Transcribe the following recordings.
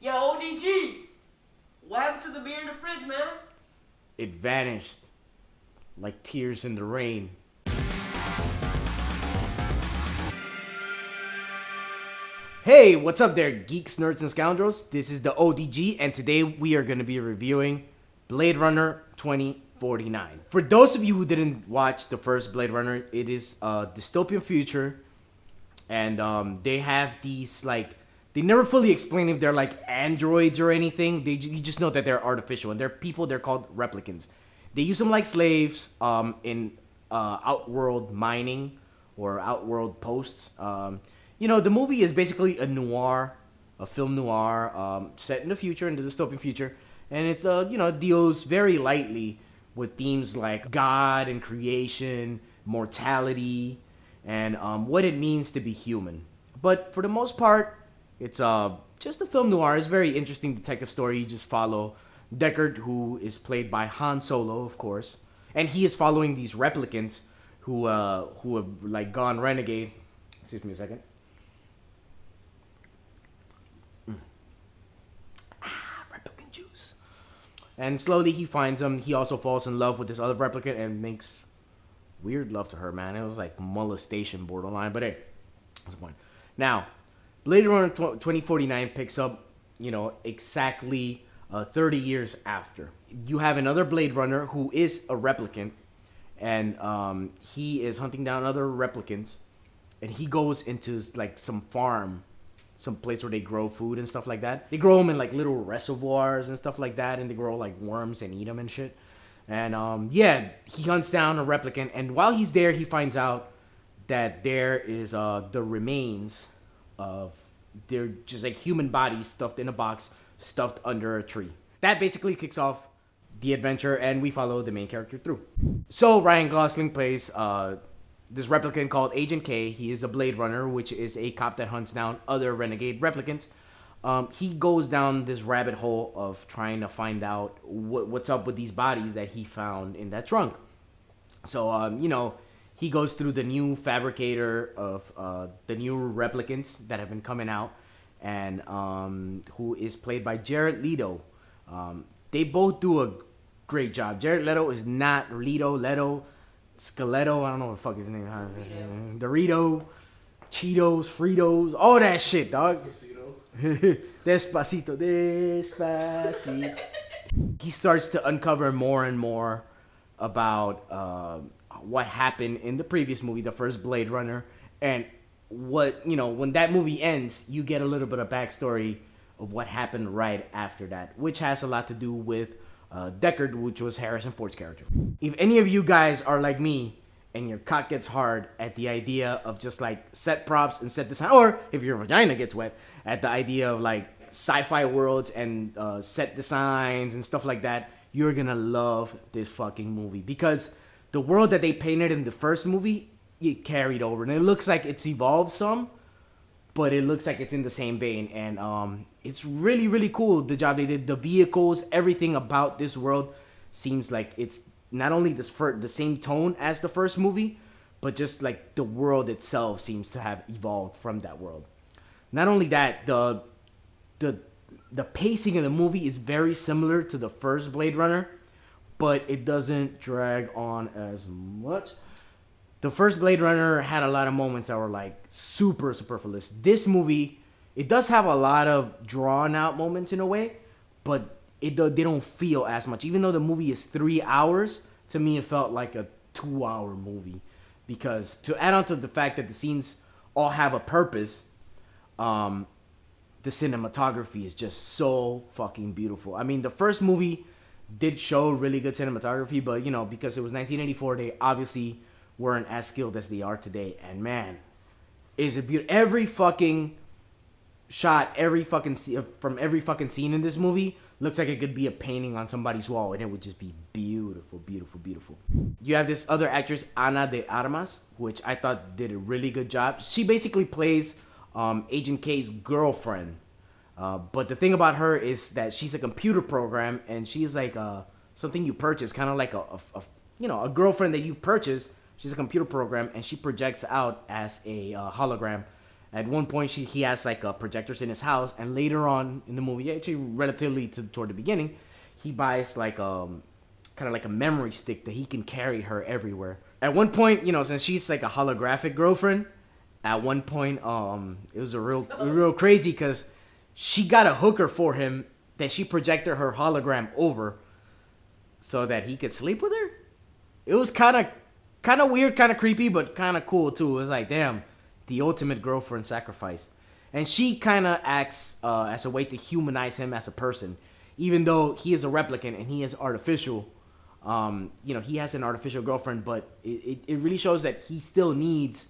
Yo, ODG, what happened to the beer in the fridge, man? It vanished like tears in the rain. Hey, what's up there, geeks, nerds, and scoundrels? This is the ODG, and today we are going to be reviewing Blade Runner 2049. For those of you who didn't watch the first Blade Runner, it is a dystopian future, and they have these, like, they never fully explain if they're like androids or anything. You just know that they're artificial, and they're people. They're called replicants. They use them like slaves in outworld mining or outworld posts. You know, the movie is basically a film noir, set in the future, in the dystopian future, and it's deals very lightly with themes like God and creation, mortality, and what it means to be human. But for the most part, it's just a film noir. It's a very interesting detective story. You just follow Deckard, who is played by Han Solo, of course, and he is following these replicants who have like gone renegade. Excuse me a second. Replicant juice. And slowly he finds them. He also falls in love with this other replicant and makes weird love to her, man. It was like molestation borderline, but hey, that's the point. Now, Blade Runner 2049 picks up, exactly 30 years after. You have another Blade Runner who is a replicant, and he is hunting down other replicants, and he goes into like some farm, some place where they grow food and stuff like that. They grow them in like little reservoirs and stuff like that, and they grow like worms and eat them and shit. And he hunts down a replicant, and while he's there, he finds out that there is the remains of, they're just like human bodies stuffed in a box, stuffed under a tree. That basically kicks off the adventure, and we follow the main character through. So Ryan Gosling plays this replicant called Agent K. He is a Blade Runner, which is a cop that hunts down other renegade replicants. He goes down this rabbit hole of trying to find out what's up with these bodies that he found in that trunk. So, he goes through the new fabricator of the new replicants that have been coming out, and who is played by Jared Leto. They both do a great job. Jared Leto is not Leto, Skeleto, I don't know what the fuck his name is. Dorito, Cheetos, Fritos, all that shit, dog. Despacito, despacito. He starts to uncover more and more about what happened in the previous movie, the first Blade Runner, and when that movie ends, you get a little bit of backstory of what happened right after that, which has a lot to do with Deckard, which was Harrison Ford's character. If any of you guys are like me and your cock gets hard at the idea of just like set props and set design, or if your vagina gets wet at the idea of like sci-fi worlds and set designs and stuff like that, you're gonna love this fucking movie, because the world that they painted in the first movie, it carried over, and it looks like it's evolved some, but it looks like it's in the same vein, and it's really, really cool, the job they did. The vehicles, everything about this world seems like it's not only the same tone as the first movie, but just like the world itself seems to have evolved from that world. Not only that, the pacing of the movie is very similar to the first Blade Runner, but it doesn't drag on as much. The first Blade Runner had a lot of moments that were like super superfluous. This movie, it does have a lot of drawn out moments in a way, but they don't feel as much. Even though the movie is 3 hours, to me it felt like a 2-hour movie. Because to add on to the fact that the scenes all have a purpose, the cinematography is just so fucking beautiful. I mean, the first movie did show really good cinematography, but because it was 1984, they obviously weren't as skilled as they are today. And man, is it beautiful. Every fucking shot, from every fucking scene in this movie looks like it could be a painting on somebody's wall, and it would just be beautiful, beautiful, beautiful. You have this other actress, Ana de Armas, which I thought did a really good job. She basically plays Agent K's girlfriend. But the thing about her is that she's a computer program, and she's like something you purchase, kind of like a girlfriend that you purchase. She's a computer program, and she projects out as a hologram. At one point, he has like projectors in his house, and later on in the movie, actually relatively toward the beginning, he buys like kind of like a memory stick that he can carry her everywhere. At one point, since she's like a holographic girlfriend, at one point, it was a real crazy because she got a hooker for him that she projected her hologram over so that he could sleep with her. It was kind of weird, kind of creepy, but kind of cool too. It was like, damn, the ultimate girlfriend sacrifice. And she kind of acts as a way to humanize him as a person. Even though he is a replicant and he is artificial, he has an artificial girlfriend, but it really shows that he still needs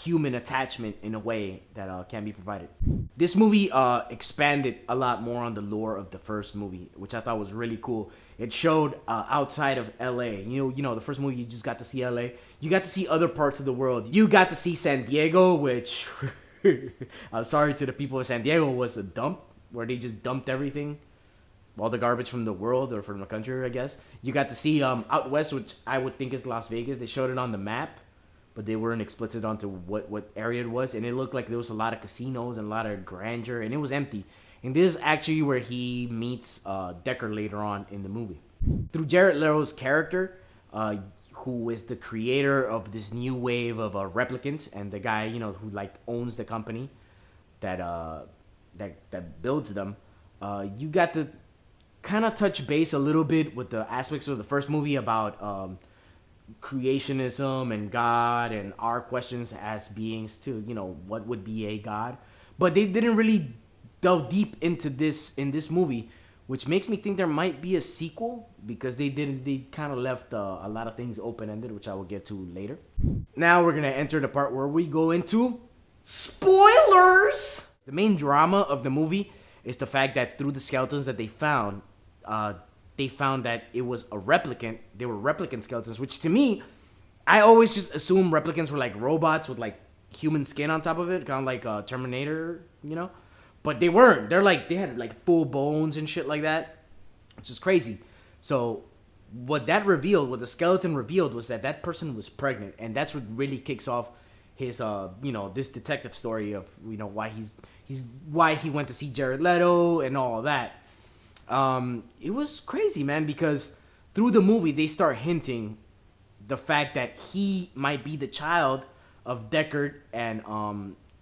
human attachment in a way that can be provided. This movie expanded a lot more on the lore of the first movie, which I thought was really cool. It showed outside of LA. The first movie you just got to see LA. You got to see other parts of the world. You got to see San Diego, which I'm sorry to the people of San Diego, was a dump where they just dumped everything. All the garbage from the world or from the country, I guess. You got to see out west, which I would think is Las Vegas. They showed it on the map, but they weren't explicit onto what area it was. And it looked like there was a lot of casinos and a lot of grandeur, and it was empty. And this is actually where he meets Deckard later on in the movie. Through Jared Leto's character, who is the creator of this new wave of replicants, and the guy, who like owns the company that builds them, you got to kind of touch base a little bit with the aspects of the first movie about creationism and God and our questions as beings too. What would be a God? But they didn't really delve deep into this in this movie, which makes me think there might be a sequel because they kind of left a lot of things open-ended, which I will get to later. Now we're going to enter the part where we go into spoilers! The main drama of the movie is the fact that through the skeletons that they found that it was a replicant. They were replicant skeletons, which to me, I always just assume replicants were like robots with like human skin on top of it, kind of like Terminator, But they weren't. They had like full bones and shit like that, which is crazy. So what the skeleton revealed was that person was pregnant, and that's what really kicks off his this detective story of why he went to see Jared Leto and all of that. It was crazy, man, because through the movie they start hinting the fact that he might be the child of Deckard and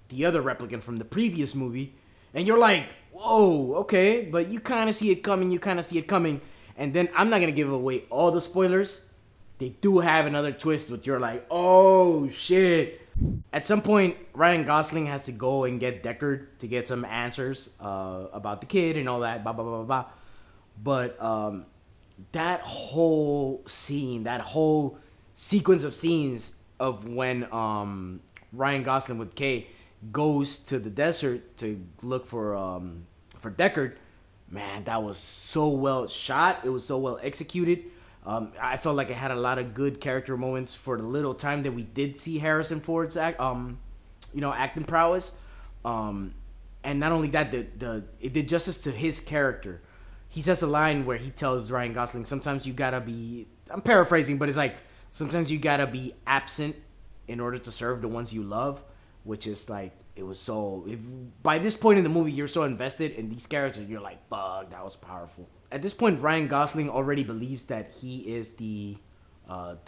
the other replicant from the previous movie, and you're like, whoa, okay, but you kind of see it coming, and then I'm not gonna give away all the spoilers. They do have another twist, which you're like, oh shit. At some point, Ryan Gosling has to go and get Deckard to get some answers about the kid and all that, blah, blah, blah, blah. But that whole scene, that whole sequence of scenes of when Ryan Gosling with Kay goes to the desert to look for Deckard, man, that was so well shot. It was so well executed. I felt like it had a lot of good character moments for the little time that we did see Harrison Ford's acting prowess. And not only that, it did justice to his character. He says a line where he tells Ryan Gosling, sometimes you gotta be, I'm paraphrasing, but it's like, sometimes you gotta be absent in order to serve the ones you love, which is like, it was so, by this point in the movie, you're so invested in these characters, you're like, fuck, that was powerful. At this point, Ryan Gosling already believes that he is the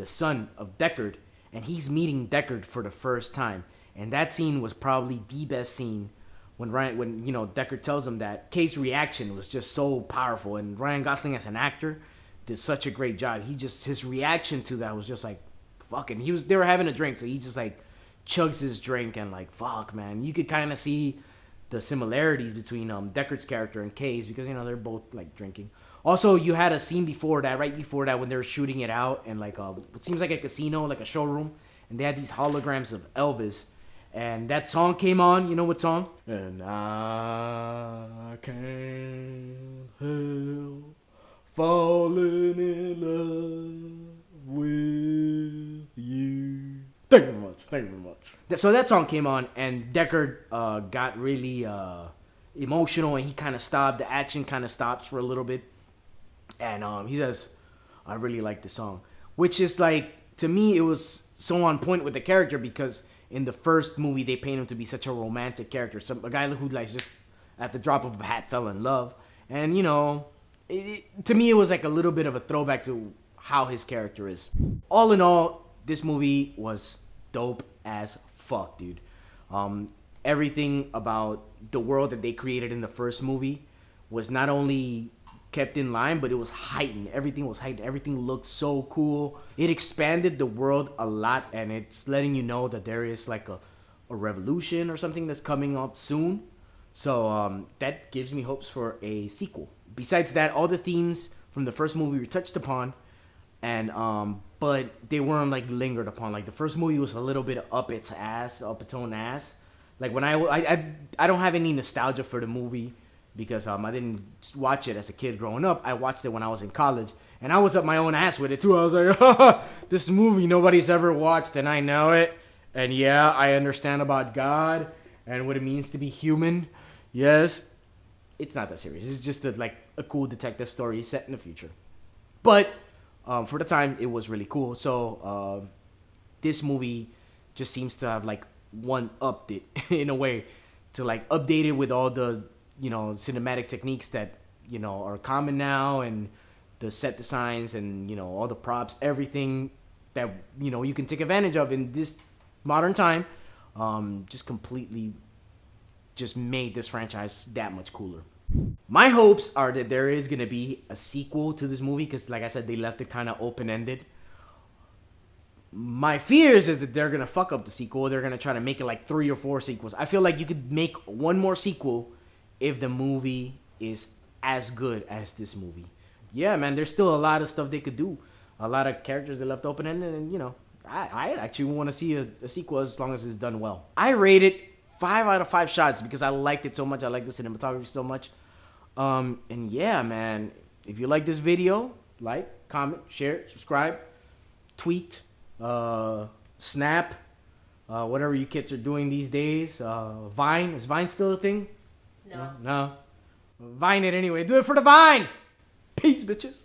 son of Deckard, and he's meeting Deckard for the first time. And that scene was probably the best scene when Deckard tells him that. Kay's reaction was just so powerful, and Ryan Gosling as an actor did such a great job. His reaction to that was just like, fucking. They were having a drink, so he just like chugs his drink and like, fuck, man. You could kind of see the similarities between Deckard's character and Kay's because they're both like drinking. Also, you had a scene right before that when they were shooting it out and like what seems like a casino, like a showroom, and they had these holograms of Elvis, and that song came on. You know what song? And I can't help falling in love with you. Thank you very much. So that song came on, and Deckard got really emotional, and he kind of stopped. The action kind of stops for a little bit, and he says, I really like the song. Which is like, to me, it was so on point with the character, because in the first movie they paint him to be such a romantic character, a guy who like just at the drop of a hat fell in love. And you know, to me it was like a little bit of a throwback to how his character is. All in all, this movie was dope as fuck, dude. Everything about the world that they created in the first movie was not only kept in line, but it was heightened. Everything was heightened. Everything looked so cool. It expanded the world a lot, and it's letting you know that there is like a revolution or something that's coming up soon. So that gives me hopes for a sequel. Besides that, all the themes from the first movie were touched upon, and but they weren't like lingered upon. Like the first movie was a little bit up its own ass. Like when I don't have any nostalgia for the movie because I didn't watch it as a kid growing up. I watched it when I was in college, and I was up my own ass with it too. I was like, this movie nobody's ever watched, and I know it. And yeah, I understand about God and what it means to be human. Yes, it's not that serious. It's just a cool detective story set in the future. But for the time, it was really cool. So this movie just seems to have like one-upped it in a way to like update it with all the, you know, cinematic techniques that, you know, are common now, and the set designs and, you know, all the props, everything that, you know, you can take advantage of in this modern time, just completely just made this franchise that much cooler. My hopes are that there is going to be a sequel to this movie because, like I said, they left it kind of open-ended. My fears is that they're going to fuck up the sequel. They're going to try to make it like 3 or 4 sequels. I feel like you could make one more sequel if the movie is as good as this movie. Yeah, man, there's still a lot of stuff they could do. A lot of characters they left open-ended, and, you know, I actually want to see a sequel as long as it's done well. I rate it 5 out of 5 shots because I liked it so much. I like the cinematography so much. And yeah, man, if you like this video, like, comment, share, subscribe, tweet, snap, whatever you kids are doing these days. Vine, is Vine still a thing? No. No. Vine it anyway. Do it for the Vine. Peace, bitches.